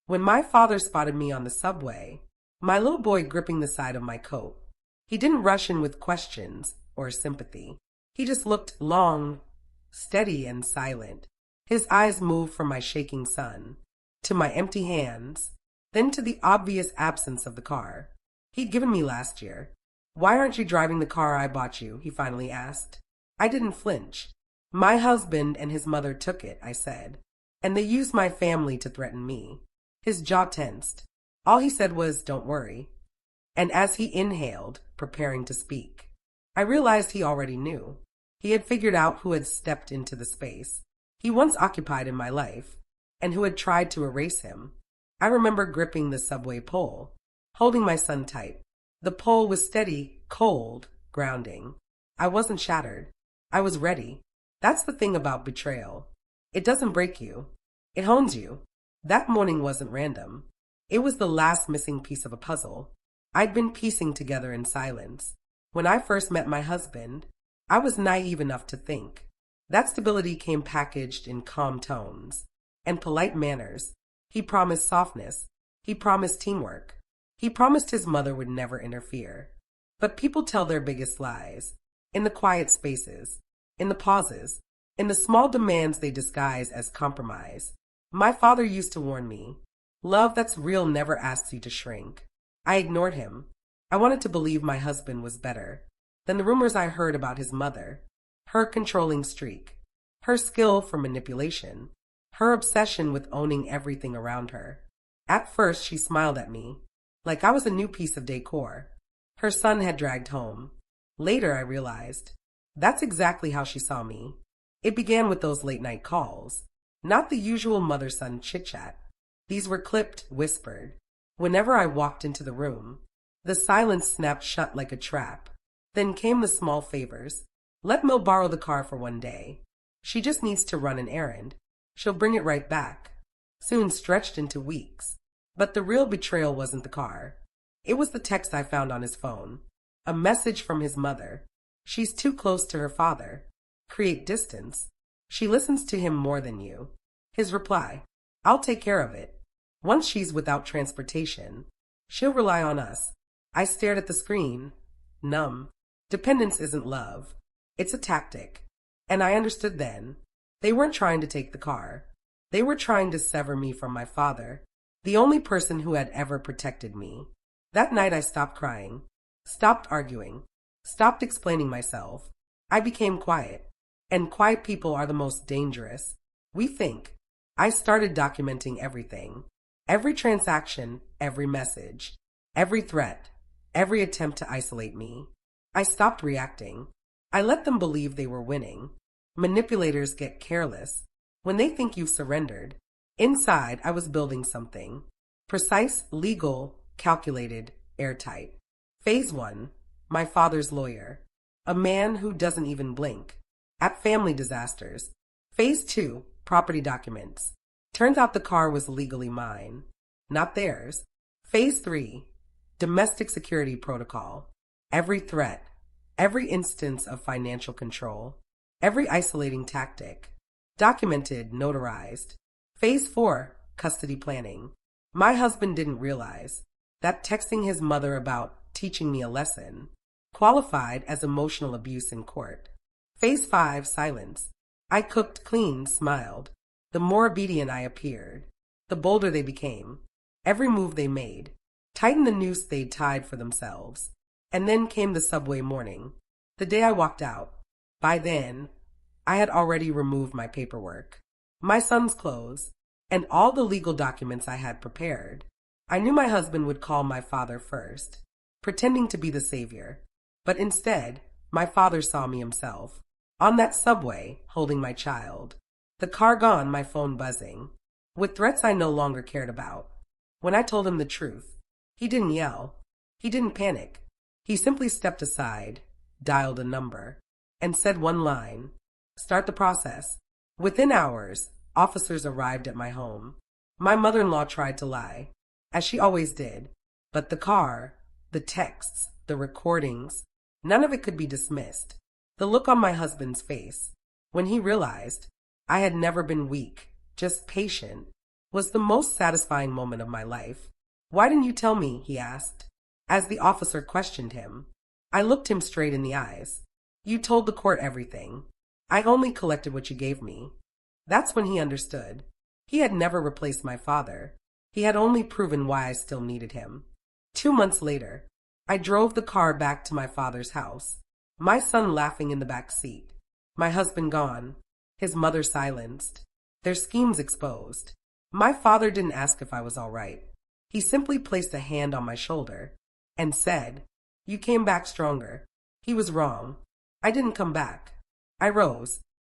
When my father spotted me on the subway, my little boy gripping the side of my coat, he didn't rush in with questions or sympathy. He just looked long, steady, and silent. His eyes moved from my shaking son to my empty hands, then to the obvious absence of the car he'd given me last year. "Why aren't you driving the car I bought you?" he finally asked. I didn't flinch. "My husband and his mother took it," I said, "and they used my family to threaten me." His jaw tensed. All he said was, "Don't worry." And as he inhaled, preparing to speak, I realized he already knew. He had figured out who had stepped into the space he once occupied in my life, and who had tried to erase him. I remember gripping the subway pole, holding my son tight. The pole was steady, cold, grounding. I wasn't shattered. I was ready. That's the thing about betrayal. It doesn't break you. It hones you. That morning wasn't random. It was the last missing piece of a puzzle I'd been piecing together in silence. When I first met my husband, I was naive enough to think that stability came packaged in calm tones and polite manners. He promised softness. He promised teamwork. He promised his mother would never interfere. But people tell their biggest lies in the quiet spaces, in the pauses, in the small demands they disguise as compromise. My father used to warn me, love that's real never asks you to shrink. I ignored him. I wanted to believe my husband was better than the rumors I heard about his mother, her controlling streak, her skill for manipulation, her obsession with owning everything around her. At first, she smiled at me, like I was a new piece of decor her son had dragged home. Later, I realized that's exactly how she saw me. It began with those late-night calls, not the usual mother-son chit-chat. These were clipped, whispered. Whenever I walked into the room, the silence snapped shut like a trap. Then came the small favors. "Let Mel borrow the car for one day. She just needs to run an errand. She'll bring it right back." Soon stretched into weeks. But the real betrayal wasn't the car. It was the text I found on his phone. A message from his mother. "She's too close to her father. Create distance. She listens to him more than you." His reply, "I'll take care of it. Once she's without transportation, she'll rely on us." I stared at the screen, numb. Dependence isn't love. It's a tactic. And I understood then. They weren't trying to take the car. They were trying to sever me from my father, the only person who had ever protected me. That night I stopped crying, stopped arguing, stopped explaining myself. I became quiet. And quiet people are the most dangerous. We think. I started documenting everything. Every transaction, every message, every threat, every attempt to isolate me. I stopped reacting. I let them believe they were winning. Manipulators get careless when they think you've surrendered. Inside, I was building something. Precise, legal, calculated, airtight. Phase 1, my father's lawyer. A man who doesn't even blink at family disasters. Phase 2, property documents. Turns out the car was legally mine, not theirs. Phase 3, domestic security protocol. Every threat, every instance of financial control, every isolating tactic. Documented, notarized. Phase 4, custody planning. My husband didn't realize that texting his mother about teaching me a lesson qualified as emotional abuse in court. Phase 5, silence. I cooked, cleaned, smiled. The more obedient I appeared, the bolder they became. Every move they made tightened the noose they'd tied for themselves. And then came the subway morning, the day I walked out. By then, I had already removed my paperwork, my son's clothes, and all the legal documents I had prepared. I knew my husband would call my father first, pretending to be the savior. But instead, my father saw me himself, on that subway, holding my child. The car gone, my phone buzzing, with threats I no longer cared about. When I told him the truth, he didn't yell. He didn't panic. He simply stepped aside, dialed a number, and said one line, "Start the process." Within hours, officers arrived at my home. My mother-in-law tried to lie, as she always did, but the car, the texts, the recordings, none of it could be dismissed. The look on my husband's face, when he realized I had never been weak, just patient, was the most satisfying moment of my life. Why didn't you tell me? He asked, as the officer questioned him. I looked him straight in the eyes. You told the court everything. I only collected what you gave me. That's when he understood. He had never replaced my father. He had only proven why I still needed him. 2 months later, I drove the car back to my father's house, my son laughing in the back seat, my husband gone, his mother silenced, their schemes exposed. My father didn't ask if I was all right. He simply placed a hand on my shoulder and said, "You came back stronger." He was wrong. I didn't come back. I rose.